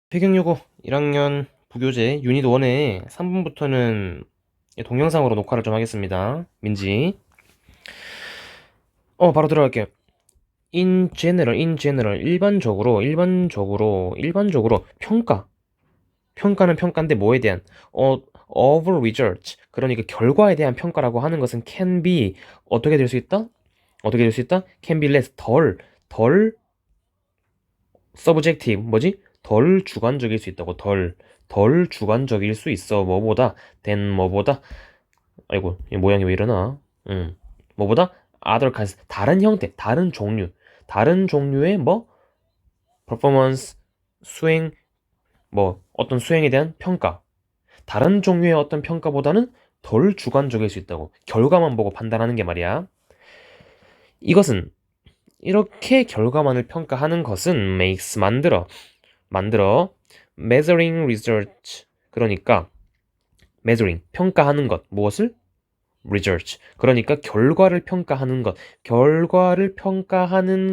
배경요고 1학년 부교재 유닛 1의 3분부터는 동영상으로 녹화를 좀 하겠습니다. 민지. 바로 들어갈게요. in general, 일반적으로 평가. 평가는 평가인데 뭐에 대한 of results. 그러니까 결과에 대한 평가라고 하는 것은 can be 어떻게 될 수 있다? can be less 덜 subjective 뭐지? 덜 주관적일 수 있다고. 덜 주관적일 수 있어. 뭐보다 than 뭐보다. 아이고 이 모양이 왜 이러나. 뭐보다 other kinds 다른 형태 다른 종류의 뭐 performance 수행 뭐 어떤 수행에 대한 평가 다른 종류의 어떤 평가보다는 덜 주관적일 수 있다고. 결과만 보고 판단하는 게 말이야. 이것은 이렇게 결과만을 평가하는 것은 makes 만들어 measuring result. 그러니까 measuring 평가하는 것 무엇을? research. 그러니까 결과를 평가하는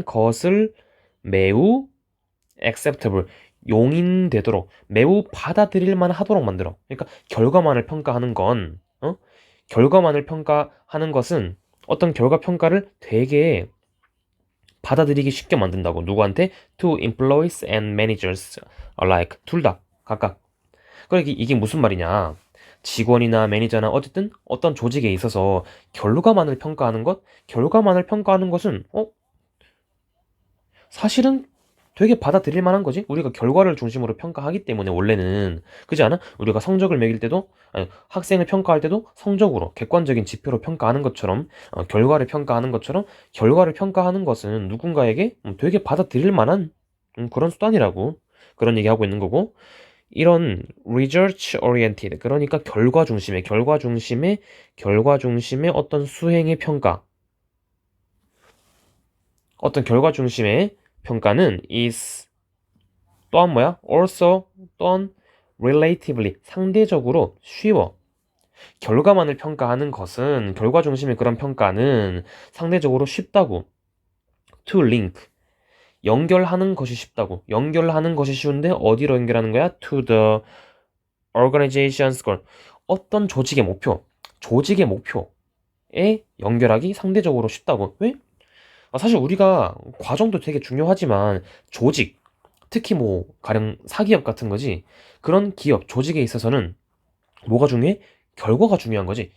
것을 매우 acceptable, 용인되도록, 매우 받아들일 만하도록 만들어. 그러니까 결과만을 평가하는 것은 어떤 결과 평가를 되게 받아들이기 쉽게 만든다고. 누구한테? To employees and managers alike. 둘 다, 각각. 그러니까 이게 무슨 말이냐. 직원이나 매니저나 어쨌든 어떤 조직에 있어서 결과만을 평가하는 것은 사실은 되게 받아들일 만한 거지. 우리가 결과를 중심으로 평가하기 때문에 원래는 그렇지 않아? 우리가 성적을 매길 때도 아니, 학생을 평가할 때도 성적으로 객관적인 지표로 평가하는 것처럼 결과를 평가하는 것은 누군가에게 되게 받아들일 만한 그런 수단이라고 그런 얘기하고 있는 거고 이런 research oriented 그러니까 결과 중심의 어떤 수행의 평가 어떤 결과 중심의 평가는 is 또한 뭐야? also 또한 relatively 상대적으로 쉬워. 결과 중심의 그런 평가는 상대적으로 쉽다고. to link 연결하는 것이 쉬운데 어디로 연결하는 거야? to the organization's goal. 어떤 조직의 목표에 연결하기 상대적으로 쉽다고. 왜? 사실 우리가 과정도 되게 중요하지만 조직, 특히 뭐 가령 사기업 같은 거지. 그런 기업, 조직에 있어서는 뭐가 중요해? 결과가 중요한 거지.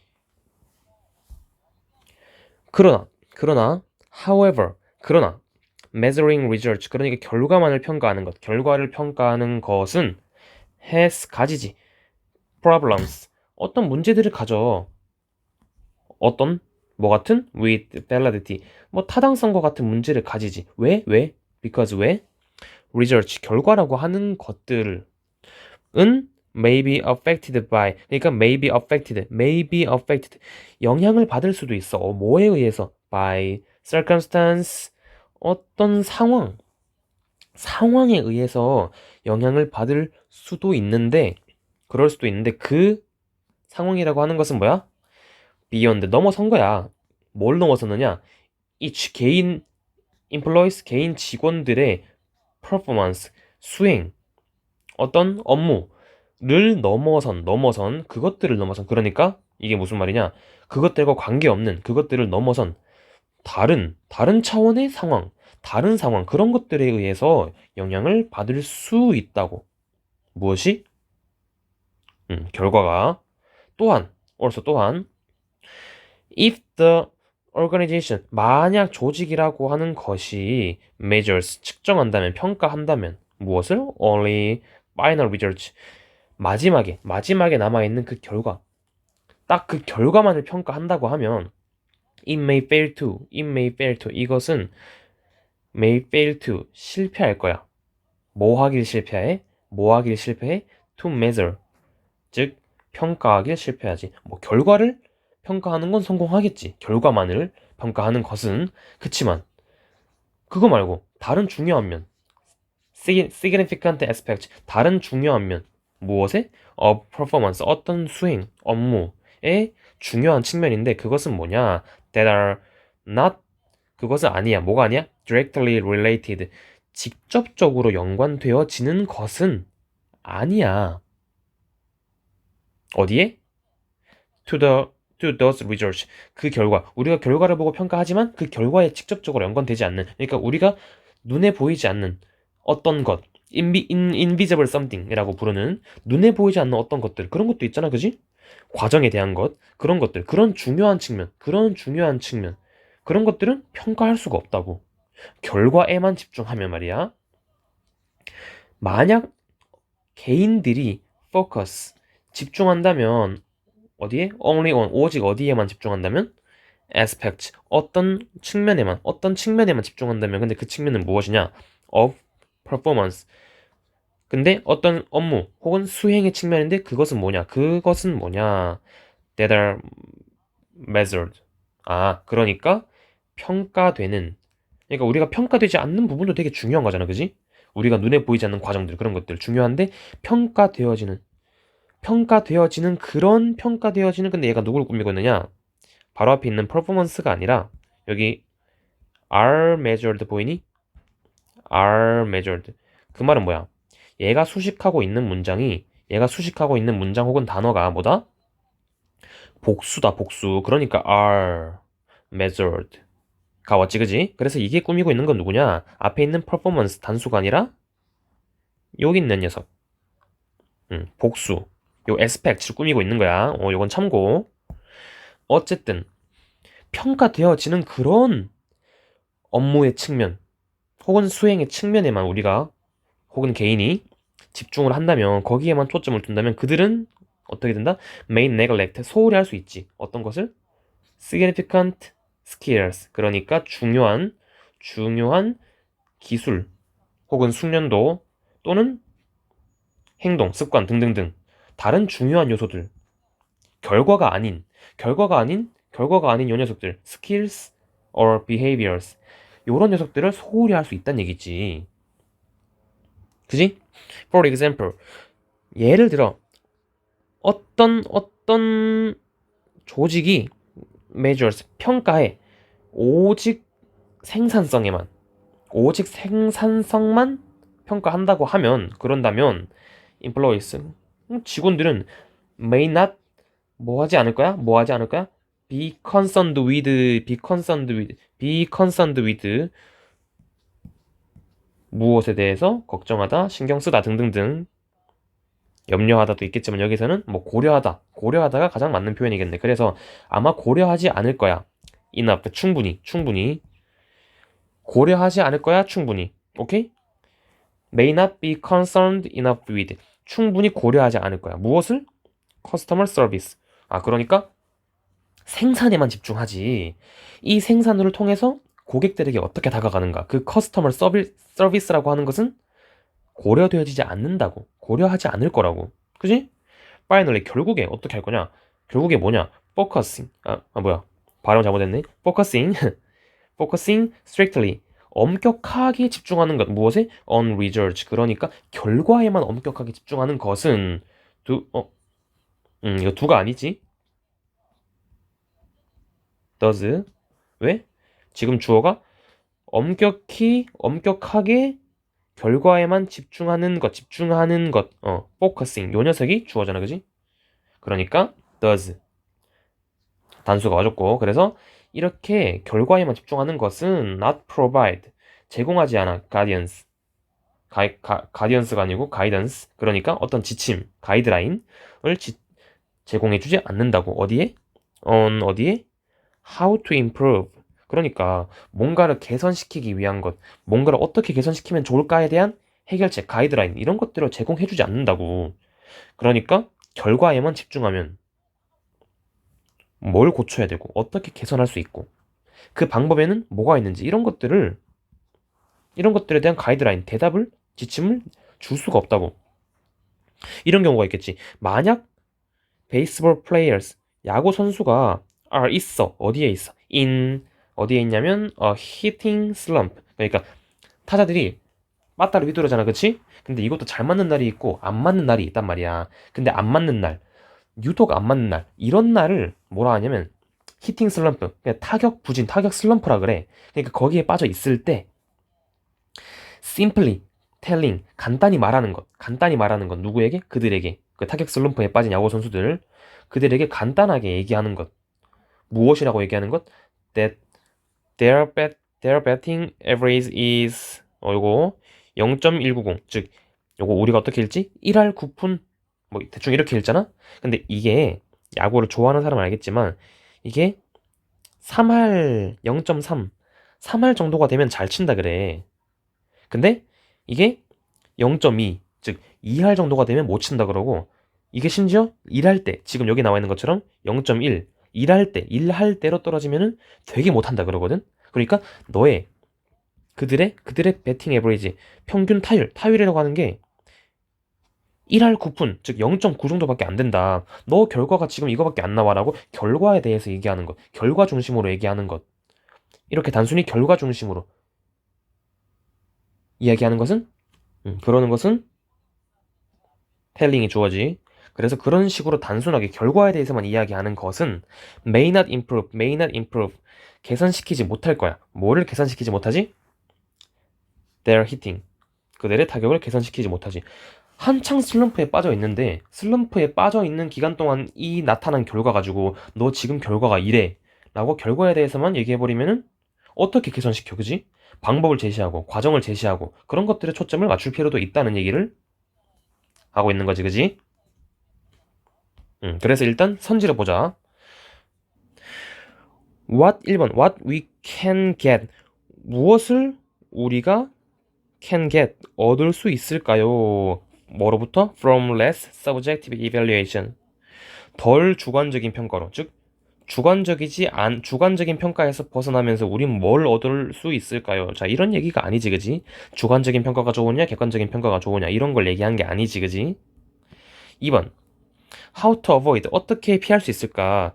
그러나 그러나 measuring results 그러니까 결과를 평가하는 것은 가지지 problems 어떤 문제들을 가져. 어떤 뭐 같은 with validity 뭐 타당성과 같은 문제를 가지지. 왜? because 왜? research 결과라고 하는 것들은 may be affected 영향을 받을 수도 있어. 뭐에 의해서? by circumstance 어떤 상황에 의해서 영향을 받을 수도 있는데 그럴 수도 있는데 그 상황이라고 하는 것은 뭐야? beyond 넘어선 거야. 뭘 넘어섰느냐? 이 개인 직원들의 performance 수행 어떤 업무를 그것들을 넘어선 그러니까 이게 무슨 말이냐 그것들과 관계없는 그것들을 넘어선 다른 차원의 다른 상황 그런 것들에 의해서 영향을 받을 수 있다고. 무엇이? 결과가 또한 if the organization 만약 조직이라고 하는 것이 measures 평가한다면 무엇을? only final results 마지막에 남아있는 그 결과 딱 그 결과만을 평가한다고 하면 it may fail to 이것은 may fail to 실패할 거야. 뭐 하길 실패해? to measure 즉 평가하길 실패하지. 뭐 결과를 평가하는 건 성공하겠지. 결과만을 평가하는 것은. 그치만 그거 말고 다른 중요한 면 significant aspect 다른 중요한 면 무엇에? of performance 어떤 수행 업무의 중요한 측면인데 그것은 뭐냐? that are not 그것은 아니야. 뭐가 아니야? directly related 직접적으로 연관되어지는 것은 아니야. 어디에? to the to those results. 그 결과. 우리가 결과를 보고 평가하지만 그 결과에 직접적으로 연관되지 않는. 그러니까 우리가 눈에 보이지 않는 어떤 것. invisible something이라고 부르는 눈에 보이지 않는 어떤 것들. 그런 것도 있잖아. 그지? 과정에 대한 것. 그런 것들. 그런 중요한 측면. 그런 중요한 측면. 그런 것들은 평가할 수가 없다고. 결과에만 집중하면 말이야. 만약 개인들이 focus 집중한다면 어디에? only on 오직 어디에만 집중한다면? aspect 어떤 측면에만 집중한다면 근데 그 측면은 무엇이냐? of performance 근데 어떤 업무 혹은 수행의 측면인데 그것은 뭐냐? 그것은 뭐냐? that are measured 그러니까 평가되는 그러니까 우리가 평가되지 않는 부분도 되게 중요한 거잖아 그지? 우리가 눈에 보이지 않는 과정들 그런 것들 중요한데 평가되어지는 그런 평가되어지는 근데 얘가 누구를 꾸미고 있느냐? 바로 앞에 있는 performance가 아니라 여기 are measured 보이니? are measured 그 말은 뭐야? 얘가 수식하고 있는 문장 혹은 단어가 뭐다? 복수다 복수 그러니까 are measured 가 왔지 그지? 그래서 이게 꾸미고 있는 건 누구냐? 앞에 있는 performance 단수가 아니라 여기 있는 녀석 복수 요 aspect를 꾸미고 있는 거야 요건 참고 어쨌든 평가되어지는 그런 업무의 측면 혹은 수행의 측면에만 우리가 혹은 개인이 집중을 한다면 거기에만 초점을 둔다면 그들은 어떻게 된다? main neglect 소홀히 할 수 있지 어떤 것을? significant skills 그러니까 중요한 기술 혹은 숙련도 또는 행동, 습관 등등등 다른 중요한 요소들 결과가 아닌 요 녀석들 skills or behaviors 요런 녀석들을 소홀히 할 수 있다는 얘기지 그지? For example 예를 들어 어떤 조직이 measures 평가해 오직 생산성에만 오직 생산성만 평가한다고 하면 그런다면 employees 직원들은 may not 뭐 하지 않을 거야? be concerned with 무엇에 대해서 걱정하다, 신경 쓰다 등등등 염려하다도 있겠지만 여기서는 뭐 고려하다가 가장 맞는 표현이겠네. 그래서 아마 고려하지 않을 거야. enough 충분히 고려하지 않을 거야 충분히 오케이? may not be concerned enough with 충분히 고려하지 않을 거야. 무엇을? customer service 그러니까 생산에만 집중하지. 이 생산을 통해서 고객들에게 어떻게 다가가는가. 그 커스터머 서비스라고 하는 것은 고려되어지지 않는다고. 고려하지 않을 거라고. 그지? 파이널리 결국에 어떻게 할 거냐? 결국에 뭐냐? focusing. 뭐야? 발음 잘못했네. focusing strictly. 엄격하게 집중하는 것. 무엇에? on research. 그러니까 결과에만 엄격하게 집중하는 것은 이거 두가 아니지? does. 왜? 지금 주어가 엄격하게 결과에만 집중하는 것, focusing. 요 녀석이 주어잖아, 그지? 그러니까 does. 단수가 와줬고, 그래서 이렇게 결과에만 집중하는 것은 not provide. 제공하지 않아, guidance. 가디언스가 아니고 guidance. 그러니까 어떤 지침, 가이드라인을 제공해주지 않는다고. 어디에? 어디에? How to improve. 그러니까 뭔가를 개선시키기 위한 것, 뭔가를 어떻게 개선시키면 좋을까에 대한 해결책, 가이드라인 이런 것들을 제공해주지 않는다고. 그러니까 결과에만 집중하면 뭘 고쳐야 되고 어떻게 개선할 수 있고 그 방법에는 뭐가 있는지 이런 것들에 대한 가이드라인, 대답을 지침을 줄 수가 없다고. 이런 경우가 있겠지. 만약 베이스볼 플레이어스 야구 선수가 있어 어디에 있어? 어디에 있냐면 hitting slump 그러니까 타자들이 빠따로 휘두르잖아 그치? 근데 이것도 잘 맞는 날이 있고 안 맞는 날이 있단 말이야. 근데 안 맞는 날 유독 안 맞는 날 이런 날을 뭐라 하냐면 히팅 슬럼프 그냥 타격 부진 타격 슬럼프라 그래. 그러니까 거기에 빠져 있을 때 simply telling, 간단히 말하는 것, 누구에게? 그들에게. 그 타격 슬럼프에 빠진 야구 선수들, 그들에게 간단하게 얘기하는 것. 무엇이라고 얘기하는 것? That their batting average is, 요거 0.190. 즉, 요거 우리가 어떻게 읽지? 1할 9푼, 뭐 대충 이렇게 읽잖아? 근데 이게 야구를 좋아하는 사람은 알겠지만 이게 3할 0.3, 3할 정도가 되면 잘 친다 그래. 근데 이게 0.2, 즉 2할 정도가 되면 못 친다 그러고, 이게 심지어 1할 때, 지금 여기 나와 있는 것처럼 0.1, 1할 때, 1할 때로 떨어지면은 되게 못한다 그러거든. 그러니까 너의 그들의 배팅 에버리지, 평균 타율이라고 하는 게 1할 9푼, 즉 0.9 정도밖에 안 된다. 너 결과가 지금 이거밖에 안 나와라고 결과에 대해서 얘기하는 것, 결과 중심으로 얘기하는 것. 이렇게 단순히 결과 중심으로 이야기하는 것은, 그러는 것은 텔링이 주어지. 그래서 그런 식으로 단순하게 결과에 대해서만 이야기하는 것은 may not improve, 개선시키지 못할 거야. 뭐를 개선시키지 못하지? their hitting, 그들의 타격을 개선시키지 못하지. 한창 슬럼프에 빠져 있는데, 슬럼프에 빠져 있는 기간 동안 이 나타난 결과 가지고 너 지금 결과가 이래 라고 결과에 대해서만 얘기해버리면은 어떻게 개선시켜, 그지? 방법을 제시하고 과정을 제시하고 그런 것들에 초점을 맞출 필요도 있다는 얘기를 하고 있는 거지, 그지? 그래서 일단 선지를 보자. 1번 what we can get, 무엇을 우리가 can get, 얻을 수 있을까요? 뭐로부터? From less subjective evaluation, 덜 주관적인 평가로. 즉 주관적인 평가에서 벗어나면서 우린 뭘 얻을 수 있을까요? 자, 이런 얘기가 아니지, 그지? 주관적인 평가가 좋으냐 객관적인 평가가 좋으냐 이런 걸 얘기한 게 아니지, 그지? 2번 how to avoid, 어떻게 피할 수 있을까?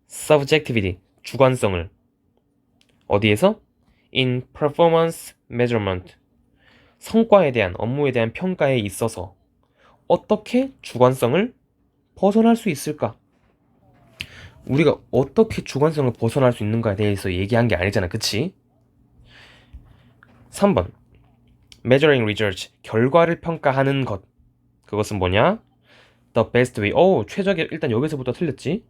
subjectivity, 주관성을. 어디에서? in performance measurement, 성과에 대한, 업무에 대한 평가에 있어서 어떻게 주관성을 벗어날 수 있을까? 우리가 어떻게 주관성을 벗어날 수 있는가에 대해서 얘기한 게 아니잖아, 그치? 3번 measuring results, 결과를 평가하는 것. 그것은 뭐냐? the best way. 최적의, 일단 여기서부터 틀렸지?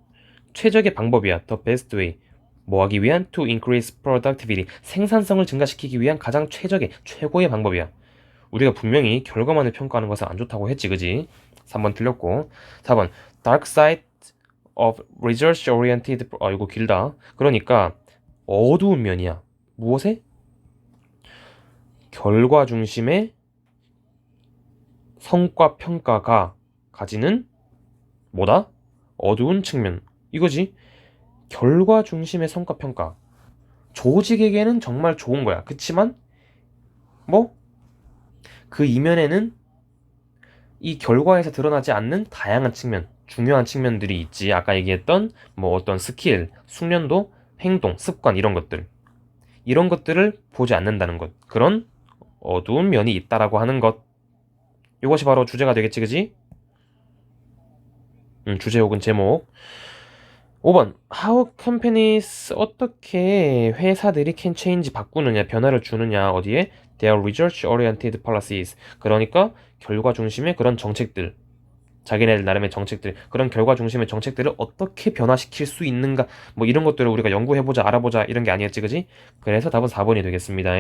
최적의 방법이야. the best way. 뭐 하기 위한? to increase productivity, 생산성을 증가시키기 위한 가장 최고의 방법이야. 우리가 분명히 결과만을 평가하는 것은 안 좋다고 했지, 그지? 3번 틀렸고. 4번 dark side of research oriented, 이거 길다. 그러니까 어두운 면이야. 무엇에? 결과 중심의 성과 평가가 가지는 뭐다? 어두운 측면. 이거지. 결과 중심의 성과 평가. 조직에게는 정말 좋은 거야. 그치만 뭐 그 이면에는 이 결과에서 드러나지 않는 다양한 측면, 중요한 측면들이 있지. 아까 얘기했던 뭐 어떤 스킬, 숙련도, 행동, 습관, 이런 것들을 보지 않는다는 것. 그런 어두운 면이 있다라고 하는 것. 이것이 바로 주제가 되겠지, 그지? 주제 혹은 제목. 5번 How companies, 어떻게 회사들이 can change, 바꾸느냐, 변화를 주느냐. 어디에? Their research oriented policies, 그러니까 결과 중심의 그런 정책들, 자기네들 나름의 정책들, 그런 결과 중심의 정책들을 어떻게 변화시킬 수 있는가, 뭐 이런 것들을 우리가 연구해보자, 알아보자, 이런 게 아니었지, 그지? 그래서 답은 4번이 되겠습니다.